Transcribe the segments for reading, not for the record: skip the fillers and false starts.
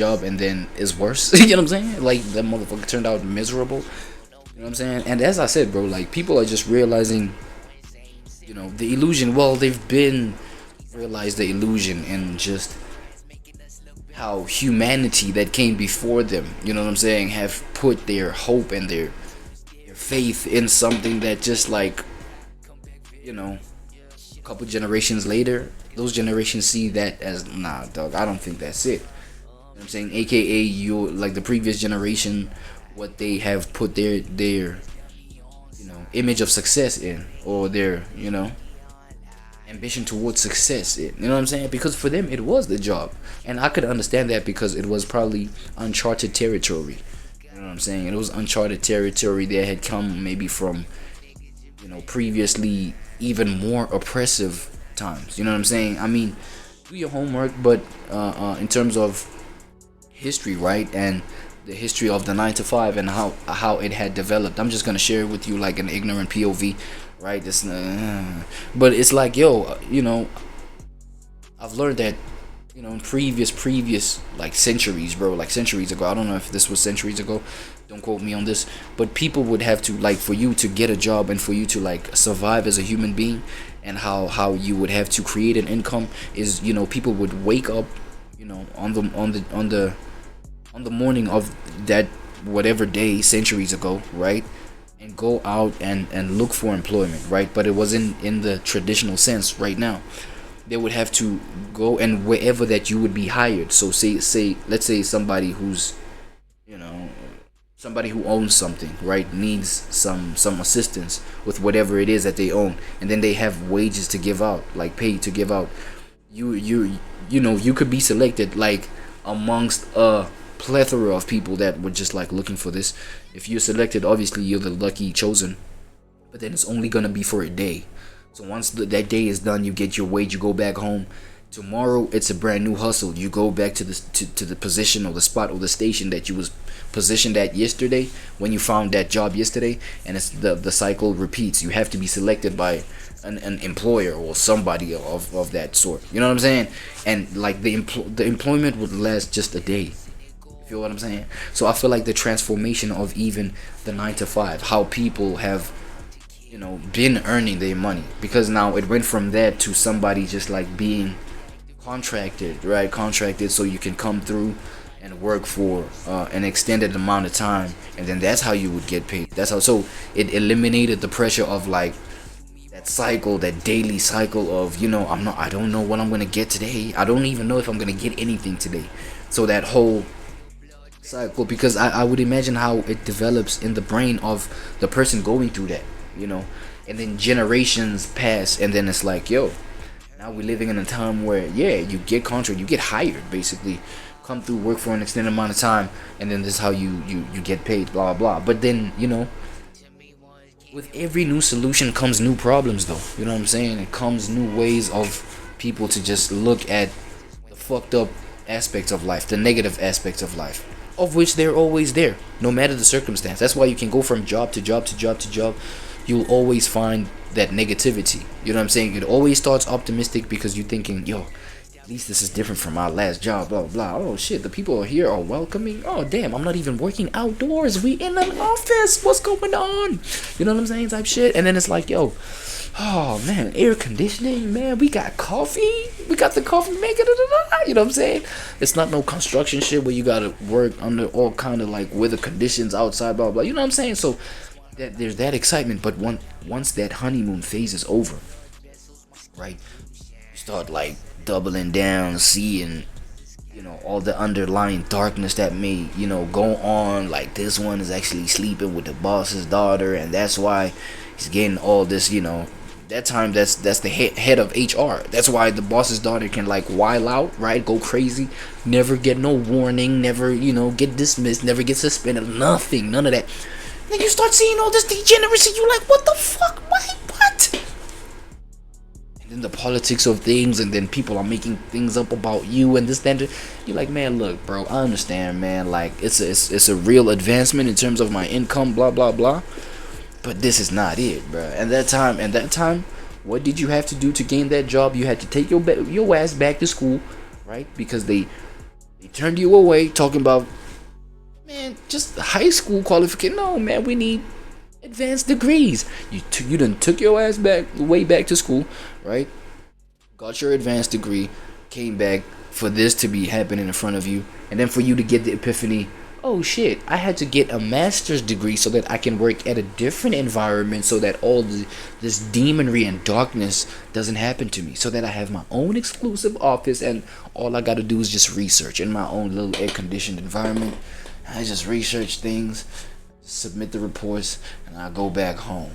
job and then is worse. You know what I'm saying? Like that motherfucker turned out miserable. You know what I'm saying? And as I said, bro, like people are just realizing, the illusion. Well, they've been realized the illusion and just how humanity that came before them, you know what I'm saying, have put their hope and their faith in something that just like, a couple generations later, those generations see that as, nah, dog, I don't think that's it. You know what I'm saying? AKA you, like the previous generation, what they have put their image of success in, or their, ambition towards success in. You know what I'm saying? Because for them it was the job. And I could understand that because it was probably uncharted territory. You know what I'm saying? It was uncharted territory that had come maybe from, previously even more oppressive times. You know what I'm saying? I mean, do your homework, but in terms of history, right, and the history of the 9 to 5 and how it had developed, I'm just gonna share it with you like an ignorant POV, right? This, but it's like, I've learned that, in previous like centuries, bro, like centuries ago. I don't know if this was centuries ago. Don't quote me on this. But people would have to, like, for you to get a job and for you to like survive as a human being, and how you would have to create an income is, people would wake up, on the morning of that whatever day centuries ago, right? And go out and look for employment, right? But it wasn't in the traditional sense right now. They would have to go and wherever that you would be hired. So let's say somebody who's, somebody who owns something, right, needs some assistance with whatever it is that they own, and then they have wages to give out, like pay to give out. You could be selected like amongst a plethora of people that were just like looking for this. If you're selected, obviously you're the lucky chosen, but then it's only gonna be for a day. So once that day is done, you get your wage, you go back home. Tomorrow it's a brand new hustle. You go back to the position or the spot or the station that you was positioned at yesterday when you found that job yesterday, and it's the cycle repeats. You have to be selected by an employer or somebody of that sort. You know what I'm saying? And like the employment would last just a day. You feel what I'm saying? So I feel like the transformation of even the 9 to 5, how people have been earning their money, because now it went from that to somebody just like being contracted, right? Contracted so you can come through and work for an extended amount of time, and then that's how you would get paid. That's how. So it eliminated the pressure of like that cycle, that daily cycle of I don't know what I'm gonna get today. I don't even know if I'm gonna get anything today. So that whole cycle, because I would imagine how it develops in the brain of the person going through that, and then generations pass, and then it's like, yo, now we're living in a time where you get contract, you get hired, basically come through, work for an extended amount of time, and then this is how you get paid, blah blah. But then with every new solution comes new problems, though. You know what I'm saying? It comes new ways of people to just look at the fucked up aspects of life, the negative aspects of life, of which they're always there, no matter the circumstance. That's why you can go from job to job to job to job. You'll always find that negativity. You know what I'm saying? It always starts optimistic because you're thinking, yo, at least this is different from my last job, blah blah. Oh shit, the people here are welcoming. Oh damn, I'm not even working outdoors, we in an office, what's going on? You know what I'm saying? Type shit. And then it's like, yo, oh man, air conditioning, man, we got coffee, we got the coffee maker, you know what I'm saying? It's not no construction shit where you gotta work under all kind of like weather conditions outside, blah blah. You know what I'm saying? So there's that excitement. But once that honeymoon phase is over, right, you start like doubling down, seeing all the underlying darkness that may go on. Like, this one is actually sleeping with the boss's daughter, and that's why he's getting all this. That time, that's the head of HR. That's why the boss's daughter can like wild out, right, go crazy, never get no warning, never get dismissed, never get suspended, nothing, none of that. Then you start seeing all this degeneracy. You like, what the fuck? What? And then the politics of things, and then people are making things up about you and this, that. You're like, man, look, bro, I understand, man. Like, it's a real advancement in terms of my income, blah blah blah. But this is not it, bro. And that time, what did you have to do to gain that job? You had to take your ass back to school, right? Because they They turned you away talking about, man, just high school qualification. No, man, we need advanced degrees. You done took your ass back way back to school, right? Got your advanced degree, came back for this to be happening in front of you, and then for you to get the epiphany, oh shit, I had to get a master's degree so that I can work at a different environment, so that this demonry and darkness doesn't happen to me, so that I have my own exclusive office and all I gotta do is just research in my own little air-conditioned environment. I just research things, submit the reports, and I go back home.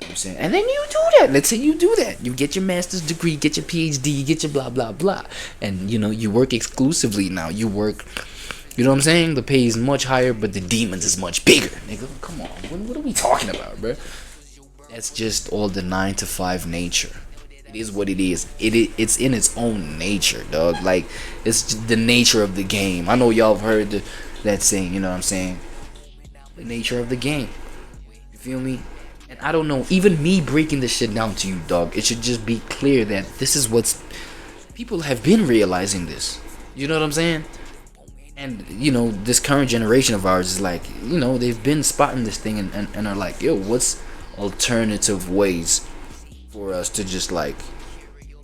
You know what I'm saying? And then you do that. Let's say you do that. You get your master's degree, get your PhD, get your blah blah blah. And you work exclusively now. You work, you know what I'm saying? The pay is much higher, but the demons is much bigger. Nigga, come on. What are we talking about, bro? That's just all the 9 to 5 nature. It is what it is. It's in its own nature, dog. Like, it's just the nature of the game. I know y'all have heard that saying, you know what I'm saying? The nature of the game. You feel me? And I don't know, even me breaking this shit down to you, dog, it should just be clear that this is what's... People have been realizing this. You know what I'm saying? And, this current generation of ours is like, they've been spotting this thing and are like, yo, what's alternative ways for us to just, like,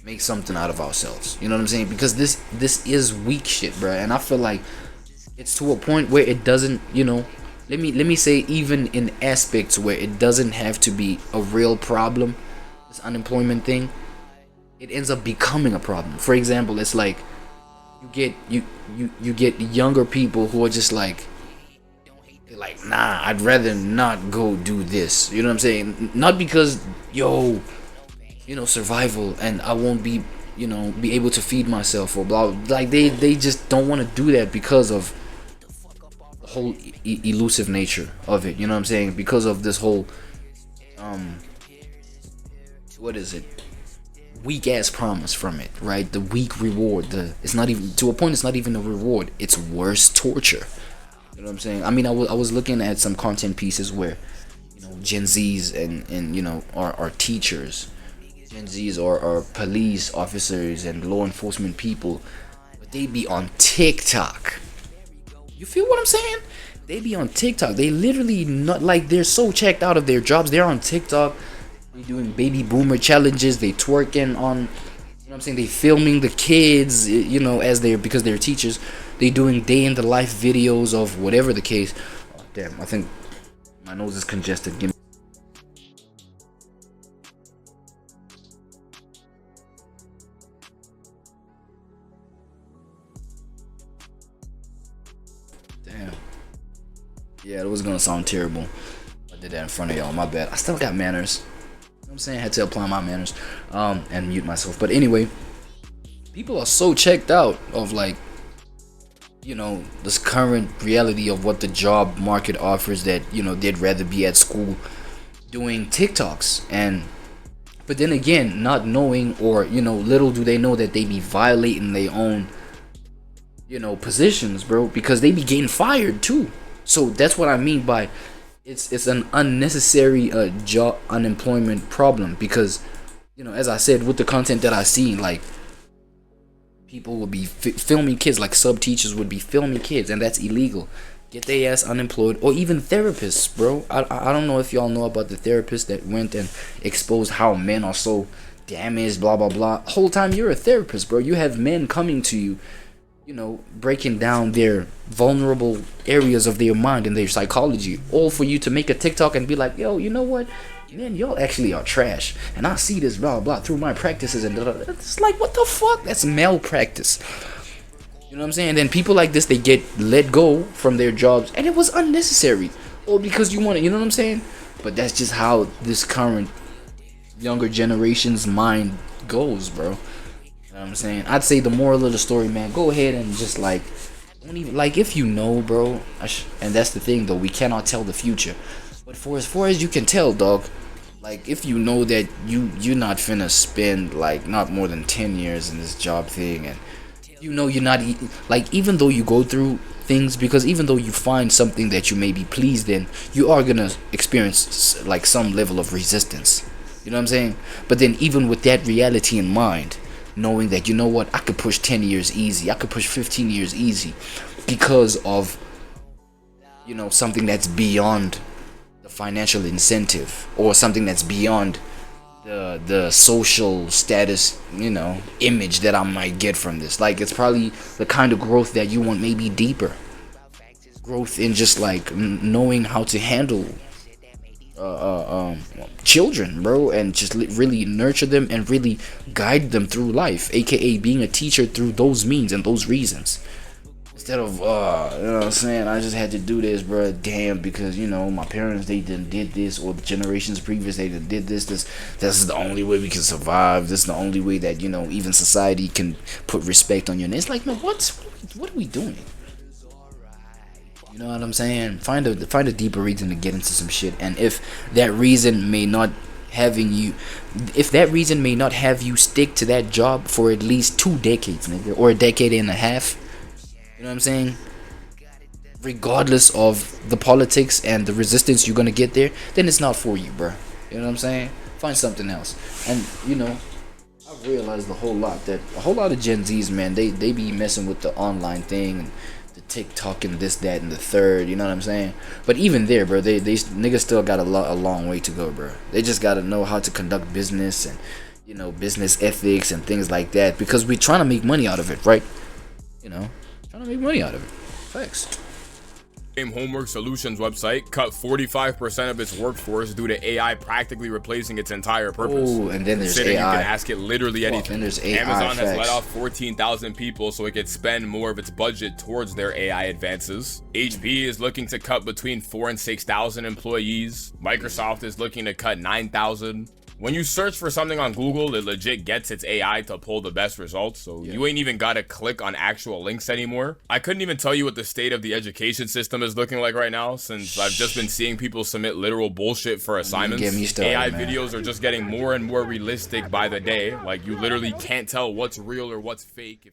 make something out of ourselves? You know what I'm saying? Because this is weak shit, bruh. And I feel like it's to a point where it doesn't, let me say, even in aspects where it doesn't have to be a real problem, this unemployment thing, it ends up becoming a problem. For example, it's like you get younger people who are just like, they're like, nah, I'd rather not go do this. You know what I'm saying? Not because survival and I won't be able to feed myself or blah. Like they just don't want to do that because of whole elusive nature of it, you know what I'm saying? Because of this whole what is it, weak ass promise from it, right? The weak reward. It's not even, to a point, it's not even a reward, it's worse torture. You know what I'm saying? I mean, I was looking at some content pieces where Gen Zs and are teachers, Gen Zs are police officers and law enforcement people, but they be on TikTok. You feel what I'm saying? They be on TikTok. They literally not, like, they're so checked out of their jobs. They're on TikTok. They doing baby boomer challenges. They twerking on, you know what I'm saying? They filming the kids, because they're teachers. They doing day in the life videos of whatever the case. Oh, damn, I think my nose is congested. Give me. Damn. Yeah, it was gonna sound terrible. I did that in front of y'all. My bad. I still got manners. You know what I'm saying? I had to apply my manners and mute myself. But anyway, people are so checked out of, like, this current reality of what the job market offers that they'd rather be at school doing TikToks. But then again, not knowing, or little do they know that they be violating their own positions, bro, because they be getting fired too. So that's what I mean by it's an unnecessary job unemployment problem, because as I said, with the content that I seen, like, people would be filming kids, like sub teachers would be filming kids, and that's illegal. Get their ass unemployed. Or even therapists, bro. I don't know if y'all know about the therapist that went and exposed how men are so damaged, blah blah blah. Whole time you're a therapist, bro, you have men coming to you, breaking down their vulnerable areas of their mind and their psychology, all for you to make a TikTok and be like, yo, you know what, man, y'all actually are trash, and I see this blah blah through my practices, and it's like, what the fuck? That's malpractice. You know what I'm saying? And then people like this, they get let go from their jobs, and it was unnecessary, or because you want it, you know what I'm saying? But that's just how this current younger generation's mind goes, bro. You know what I'm saying? I'd say the moral of the story, man, go ahead and just, like, don't even, like, if you know, bro, and that's the thing though, we cannot tell the future, but for as far as you can tell, dog, like, if you know that you're not finna spend, like, not more than 10 years in this job thing, and you're not, like, even though you go through things, because even though you find something that you may be pleased in, you are gonna experience, like, some level of resistance. You know what I'm saying? But then even with that reality in mind, knowing that, you know what, I could push 10 years easy, I could push 15 years easy, because of, you know, something that's beyond the financial incentive, or something that's beyond the social status, you know, image that I might get from this. Like, it's probably the kind of growth that you want, maybe deeper growth in just like knowing how to handle children, bro, and just really nurture them and really guide them through life, aka being a teacher through those means and those reasons. Instead of, you know what I'm saying, I just had to do this, bro, damn, because, you know, my parents, they did this, or the generations previous, they did this is the only way we can survive, this is the only way that, you know, even society can put respect on your name. It's like, no, what are we doing? You know what I'm saying? Find a deeper reason to get into some shit. And if that reason may not have you stick to that job for at least 2 decades, nigga, or a decade and a half, you know what I'm saying, regardless of the politics and the resistance you're gonna get there, then it's not for you, bro. You know what I'm saying? Find something else. And, you know, I've realized a whole lot of Gen Zs, man, they be messing with the online thing and the TikTok and this, that, and the third, you know what I'm saying? But even there, bro, they niggas still got a long way to go, bro. They just gotta know how to conduct business and, you know, business ethics and things like that, because we trying to make money out of it, right? You know, trying to make money out of it. Thanks. Homework Solutions website cut 45% of its workforce due to AI practically replacing its entire purpose. Oh, and then there's AI. You can AI. ask it literally anything. And there's AI. Amazon has let off 14,000 people so it could spend more of its budget towards their AI advances. HP is looking to cut between 4,000 and 6,000 employees. Microsoft is looking to cut 9,000. When you search for something on Google, it legit gets its AI to pull the best results, so you ain't even gotta click on actual links anymore. I couldn't even tell you what the state of the education system is looking like right now, since I've just been seeing people submit literal bullshit for assignments. Get me started, AI man. videos are just getting more and more realistic by the day. Like, you literally can't tell what's real or what's fake.